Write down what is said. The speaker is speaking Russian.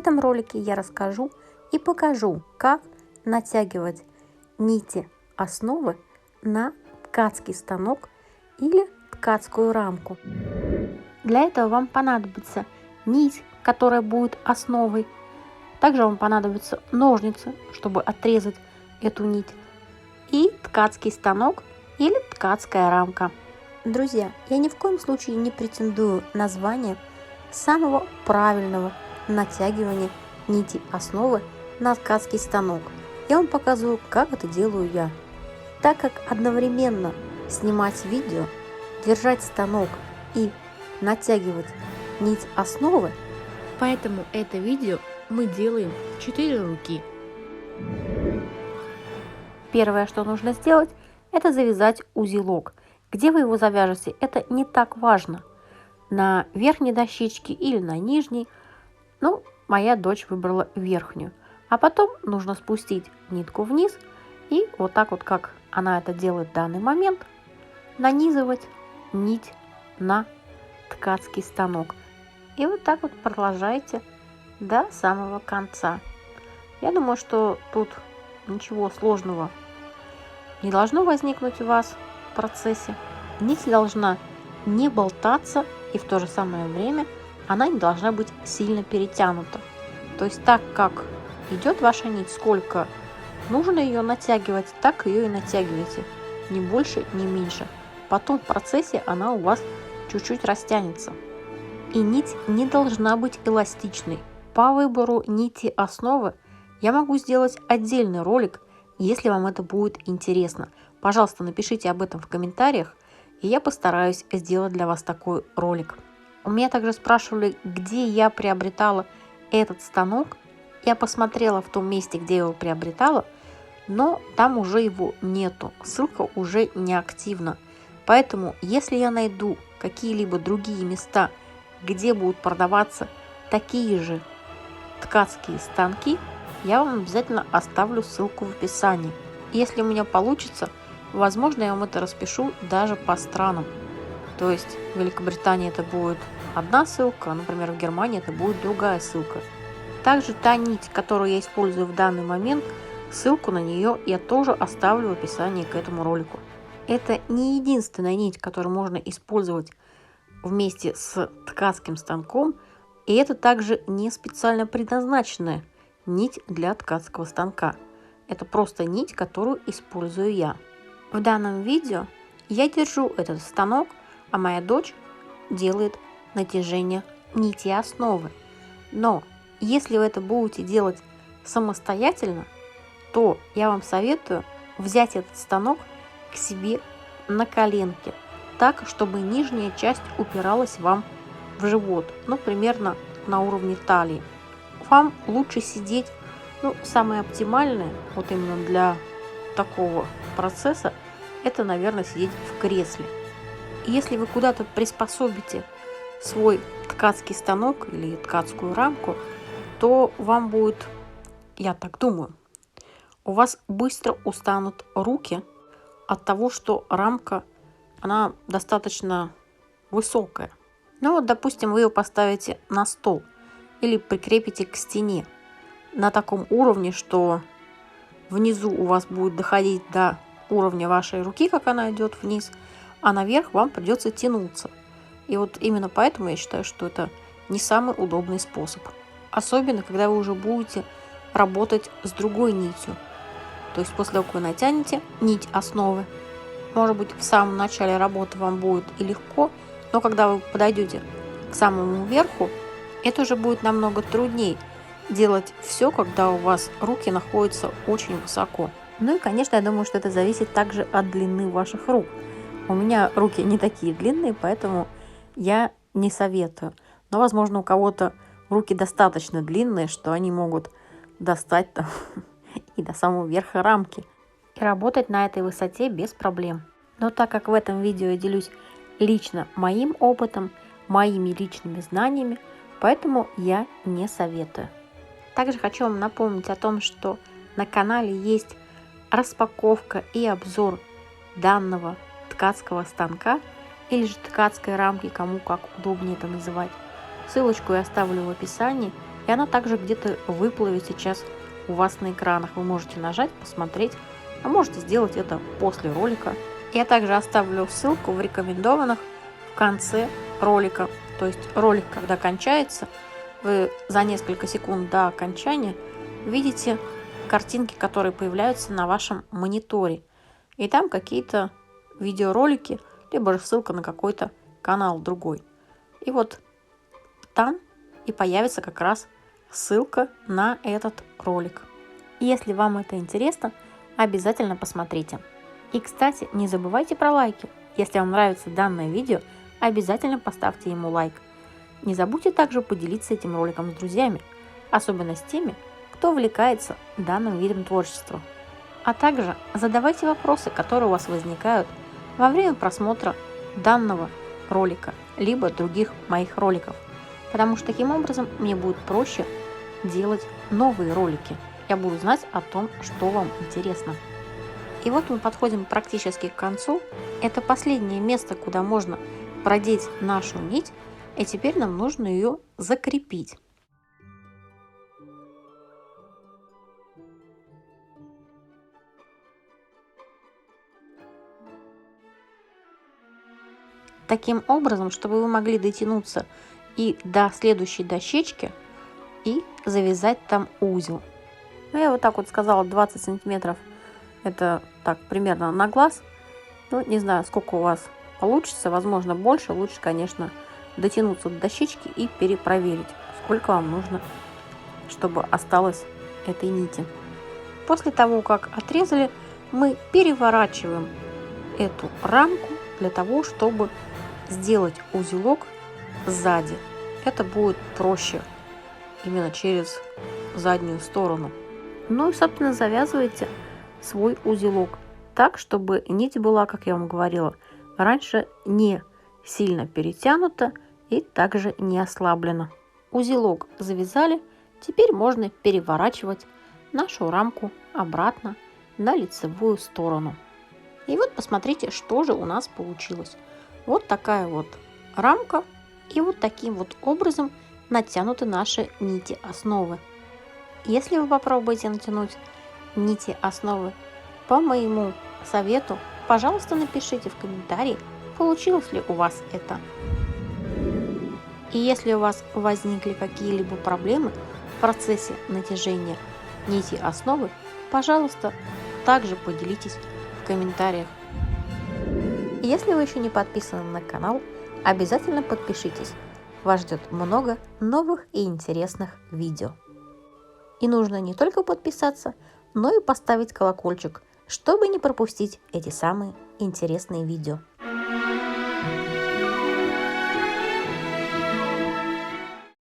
этом ролике я расскажу и покажу, как натягивать нити основы на ткацкий станок или ткацкую рамку. Для этого вам понадобится нить, которая будет основой. Также вам понадобятся ножницы, чтобы отрезать эту нить, и ткацкий станок или ткацкая рамка. Друзья, я ни в коем случае не претендую на звание самого правильного натягивания нити основы на ткацкий станок. Я вам показываю, как это делаю я. Так как одновременно снимать видео, держать станок и натягивать нить основы, поэтому это видео мы делаем в 4 руки. Первое, что нужно сделать, это завязать узелок. Где вы его завяжете, это не так важно. На верхней дощечке или на нижней. Ну, моя дочь выбрала верхнюю. А потом нужно спустить нитку вниз и вот так вот, как она это делает в данный момент, нанизывать нить на ткацкий станок. И вот так вот продолжайте до самого конца. Я думаю, что тут ничего сложного не должно возникнуть у вас в процессе. Нить должна не болтаться, и в то же самое время она не должна быть сильно перетянута. То есть так, как идет ваша нить, сколько нужно ее натягивать, так ее и натягивайте. Ни больше, ни меньше. Потом в процессе она у вас чуть-чуть растянется. И нить не должна быть эластичной. По выбору нити основы я могу сделать отдельный ролик, если вам это будет интересно. Пожалуйста, напишите об этом в комментариях, и я постараюсь сделать для вас такой ролик. У меня также спрашивали, где я приобретала этот станок. Я посмотрела в том месте, где я его приобретала, но там уже его нету. Ссылка уже не активна. Поэтому, если я найду какие-либо другие места, где будут продаваться такие же ткацкие станки, я вам обязательно оставлю ссылку в описании. Если у меня получится, возможно, я вам это распишу даже по странам. То есть в Великобритании это будет одна ссылка, например, в Германии это будет другая ссылка. Также та нить, которую я использую в данный момент, ссылку на нее я тоже оставлю в описании к этому ролику. Это не единственная нить, которую можно использовать вместе с ткацким станком, и это также не специально предназначенная нить для ткацкого станка. Это просто нить, которую использую я. В данном видео я держу этот станок, а моя дочь делает натяжение нити основы. Но если вы это будете делать самостоятельно, то я вам советую взять этот станок к себе на коленки, так, чтобы нижняя часть упиралась вам в живот, ну, примерно на уровне талии. Вам лучше сидеть, самое оптимальное, вот именно для такого процесса, это, наверное, сидеть в кресле. Если вы куда-то приспособите свой ткацкий станок или ткацкую рамку, то вам будет, я так думаю, у вас быстро устанут руки от того, что рамка, она достаточно высокая. Ну вот, допустим, вы ее поставите на стол или прикрепите к стене на таком уровне, что внизу у вас будет доходить до уровня вашей руки, как она идет вниз, а наверх вам придется тянуться. И вот именно поэтому я считаю, что это не самый удобный способ. Особенно, когда вы уже будете работать с другой нитью. То есть после того, как вы натянете нить основы, может быть, в самом начале работы вам будет и легко, но когда вы подойдете к самому верху, это уже будет намного труднее делать все, когда у вас руки находятся очень высоко. Ну и, конечно, я думаю, что это зависит также от длины ваших рук. У меня руки не такие длинные, поэтому я не советую. Но, возможно, у кого-то руки достаточно длинные, что они могут достать там и до самого верха рамки и работать на этой высоте без проблем. Но так как в этом видео я делюсь лично моим опытом, моими личными знаниями, поэтому я не советую. Также хочу вам напомнить о том, что на канале есть распаковка и обзор данного ткацкого станка или же ткацкой рамки, кому как удобнее это называть. Ссылочку я оставлю в описании. И она также где-то выплывет сейчас у вас на экранах. Вы можете нажать, посмотреть, а можете сделать это после ролика. Я также оставлю ссылку в рекомендованных в конце ролика. То есть ролик, когда кончается, вы за несколько секунд до окончания видите картинки, которые появляются на вашем мониторе. И там какие-то видеоролики, либо же ссылка на какой-то канал другой. И вот там и появится как раз ссылка на этот ролик. Если вам это интересно, обязательно посмотрите. И, кстати, не забывайте про лайки. Если вам нравится данное видео, обязательно поставьте ему лайк. Не забудьте также поделиться этим роликом с друзьями, особенно с теми, кто увлекается данным видом творчества. А также задавайте вопросы, которые у вас возникают во время просмотра данного ролика, либо других моих роликов. Потому что таким образом мне будет проще делать новые ролики. Я буду знать о том, что вам интересно. И вот мы подходим практически к концу. Это последнее место, куда можно продеть нашу нить. И теперь нам нужно ее закрепить. Таким образом, чтобы вы могли дотянуться и до следующей дощечки и завязать там узел. Ну, я вот так вот сказала, 20 сантиметров. Это так примерно на глаз. Ну, не знаю, сколько у вас получится. Возможно, больше. Лучше, конечно, дотянуться до дощечки и перепроверить, сколько вам нужно, чтобы осталось этой нити. После того, как отрезали, мы переворачиваем эту рамку для того, чтобы сделать узелок сзади. Это будет проще именно через заднюю сторону. Ну и, собственно, завязывайте свой узелок так, чтобы нить была, как я вам говорила, раньше не сильно перетянута и также не ослаблена. Узелок завязали, теперь можно переворачивать нашу рамку обратно на лицевую сторону. И вот посмотрите, что же у нас получилось. Вот такая вот рамка, и вот таким вот образом натянуты наши нити основы. Если вы попробуете натянуть нити основы по моему совету, пожалуйста, напишите в комментарии, получилось ли у вас это. И если у вас возникли какие-либо проблемы в процессе натяжения нити основы, пожалуйста, также поделитесь в комментариях. И если вы еще не подписаны на канал, обязательно подпишитесь. Вас ждет много новых и интересных видео. И нужно не только подписаться, но и поставить колокольчик, чтобы не пропустить эти самые интересные видео.